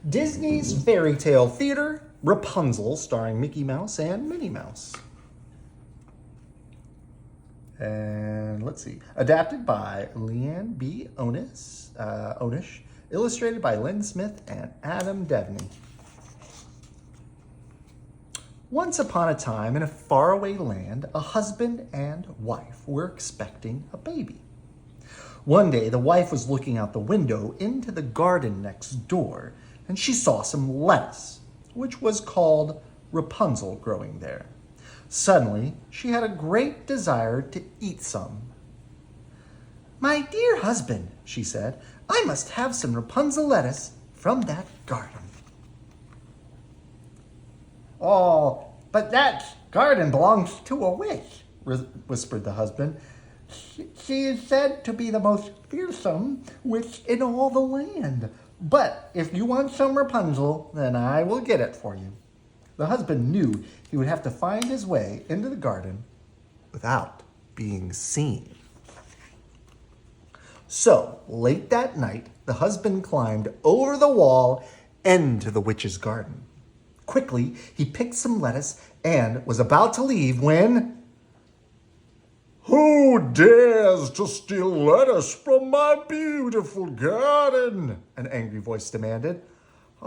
Disney's fairy tale theater, Rapunzel, starring Mickey Mouse and Minnie Mouse. And let's see, adapted by Leanne B. Onish, illustrated by Lynn Smith and Adam Devney. Once upon a time in a faraway land, a husband and wife were expecting a baby. One day, the wife was looking out the window into the garden next door, and she saw some lettuce, which was called Rapunzel, growing there. Suddenly, she had a great desire to eat some. "My dear husband," she said, "I must have some Rapunzel lettuce from that garden." "Oh, but that garden belongs to a witch," whispered the husband. "She is said to be the most fearsome witch in all the land. But if you want some Rapunzel, then I will get it for you." The husband knew he would have to find his way into the garden without being seen. So, late that night, the husband climbed over the wall into the witch's garden. Quickly, he picked some lettuce and was about to leave when... "Who dares to steal lettuce from my beautiful garden?" an angry voice demanded.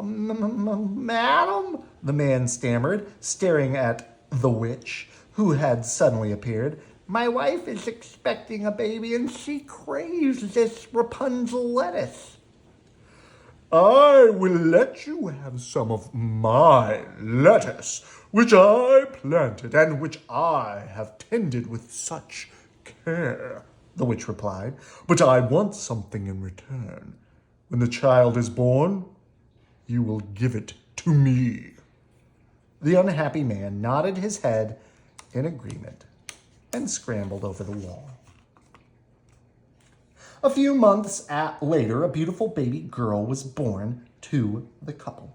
"Madam," the man stammered, staring at the witch, who had suddenly appeared. "My wife is expecting a baby and she craves this Rapunzel lettuce." "I will let you have some of my lettuce, which I planted and which I have tended with such care," the witch replied. "But I want something in return. When the child is born, you will give it to me." The unhappy man nodded his head in agreement and scrambled over the wall. A few months later, a beautiful baby girl was born to the couple.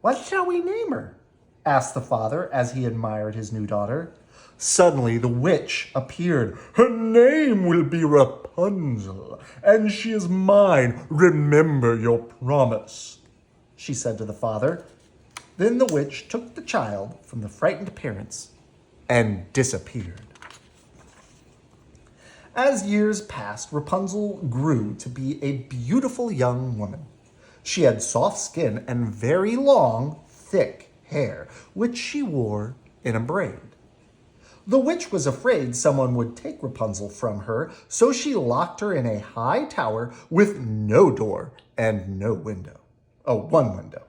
"What shall we name her?" asked the father as he admired his new daughter. Suddenly, the witch appeared. "Her name will be Rapunzel, and she is mine. Remember your promise," she said to the father. Then the witch took the child from the frightened parents and disappeared. As years passed, Rapunzel grew to be a beautiful young woman. She had soft skin and very long, thick hair, which she wore in a braid. The witch was afraid someone would take Rapunzel from her, so she locked her in a high tower with no door and no window. Oh, one window.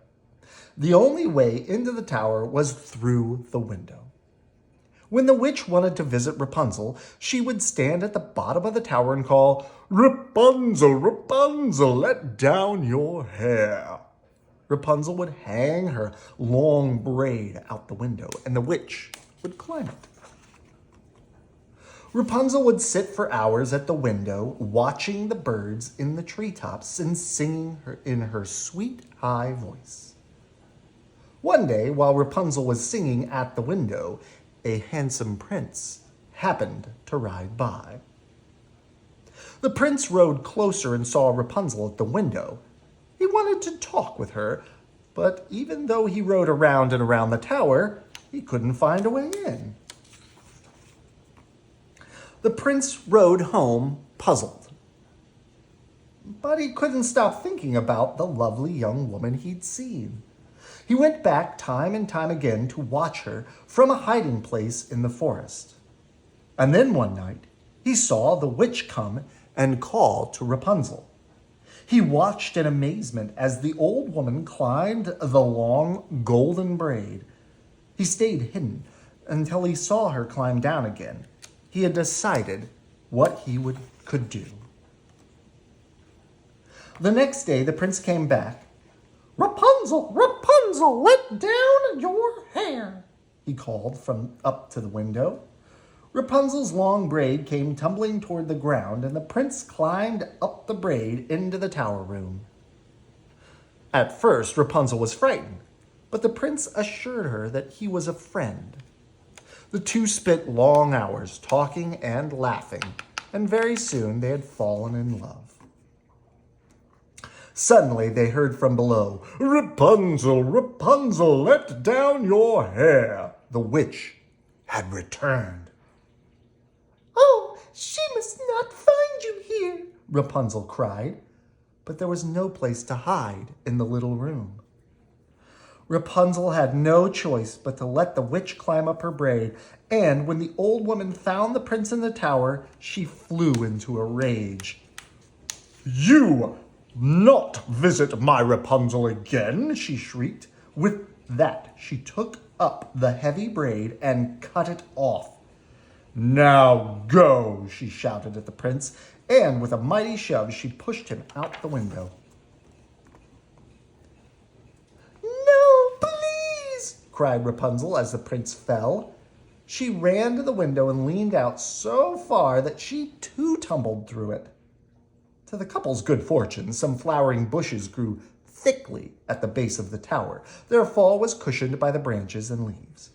The only way into the tower was through the window. When the witch wanted to visit Rapunzel, she would stand at the bottom of the tower and call, "Rapunzel, Rapunzel, let down your hair." Rapunzel would hang her long braid out the window, and the witch would climb it. Rapunzel would sit for hours at the window, watching the birds in the treetops and singing in her sweet, high voice. One day, while Rapunzel was singing at the window, a handsome prince happened to ride by. The prince rode closer and saw Rapunzel at the window. He wanted to talk with her, but even though he rode around and around the tower, he couldn't find a way in. The prince rode home puzzled, but he couldn't stop thinking about the lovely young woman he'd seen. He went back time and time again to watch her from a hiding place in the forest. And then one night, he saw the witch come and call to Rapunzel. He watched in amazement as the old woman climbed the long golden braid. He stayed hidden until he saw her climb down again. He had decided what he could do. The next day, the prince came back. "Rapunzel, Rapunzel, let down your hair," he called from up to the window. Rapunzel's long braid came tumbling toward the ground, and the prince climbed up the braid into the tower room. At first, Rapunzel was frightened, but the prince assured her that he was a friend. The two spent long hours talking and laughing, and very soon they had fallen in love. Suddenly they heard from below, "Rapunzel, Rapunzel, let down your hair." The witch had returned. "Oh, she must not find you here," Rapunzel cried, but there was no place to hide in the little room. Rapunzel had no choice but to let the witch climb up her braid, and when the old woman found the prince in the tower, she flew into a rage. "You not visit my Rapunzel again," she shrieked. With that, she took up the heavy braid and cut it off. "Now go," she shouted at the prince, and with a mighty shove, she pushed him out the window. "No, please," cried Rapunzel as the prince fell. She ran to the window and leaned out so far that she too tumbled through it. To the couple's good fortune, some flowering bushes grew thickly at the base of the tower. Their fall was cushioned by the branches and leaves.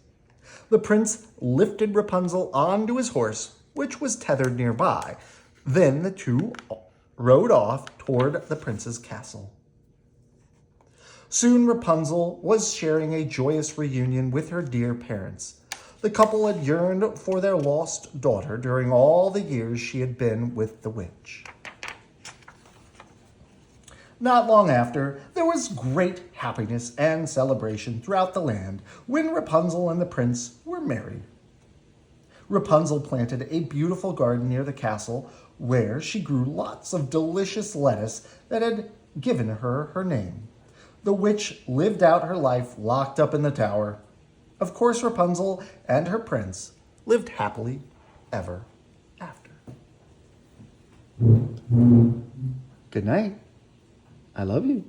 The prince lifted Rapunzel onto his horse, which was tethered nearby. Then the two rode off toward the prince's castle. Soon Rapunzel was sharing a joyous reunion with her dear parents. The couple had yearned for their lost daughter during all the years she had been with the witch. Not long after, there was great happiness and celebration throughout the land when Rapunzel and the prince were married. Rapunzel planted a beautiful garden near the castle where she grew lots of delicious lettuce that had given her her name. The witch lived out her life locked up in the tower. Of course, Rapunzel and her prince lived happily ever after. Good night. I love you.